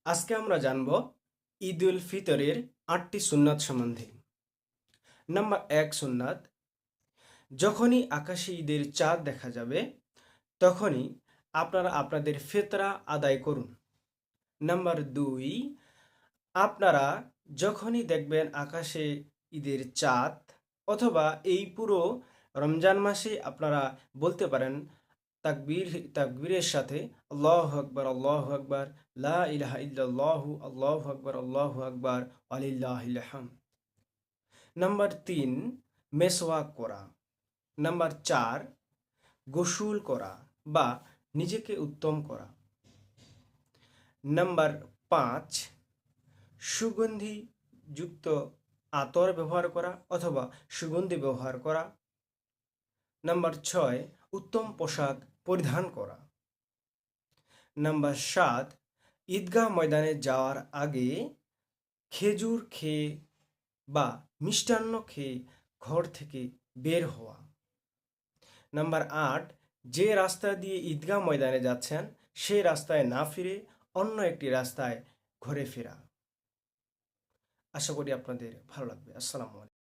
আজকে আমরা জানব ঈদ উল ফিতরের ৮টি সুন্নাত সম্বন্ধে। নাম্বার ১ সুন্নাত, যখনই আকাশে ঈদের চাঁদ দেখা যাবে তখনই আপনারা আপনাদের ফিতরা আদায় করুন। নাম্বার ২, আপনারা যখনই দেখবেন আকাশে ঈদের চাঁদ অথবা এই পুরো রমজান মাসে আপনারা বলতে পারেন তাকবীর তাকবীরের সাথে আল্লাহু আকবার, লা ইলাহা ইল্লাল্লাহু, আল্লাহু আকবার, ওয়ালিল্লাহিল হামদ। নাম্বার ৩, মেসওয়াক করা। নাম্বার ৪, গোসল করা বা নিজেকে উত্তম করা। নাম্বার ৫, সুগন্ধি যুক্ত আতর ব্যবহার করা অথবা সুগন্ধি ব্যবহার করা। নাম্বার ৬, উত্তম পোশাক পরিধান করা। নাম্বার ৭, ঈদগাহ ময়দানে যাওয়ার আগে খেজুর খেয়ে বা মিষ্টান্ন খেয়ে ঘর থেকে বের হওয়া। নাম্বার ৮, যে রাস্তা দিয়ে ঈদগাহ ময়দানে যাচ্ছেন সেই রাস্তায় না ফিরে অন্য একটি রাস্তায় ঘুরে ফেরা। আশা করি আপনাদের ভালো লাগবে। আসসালামু আলাইকুম।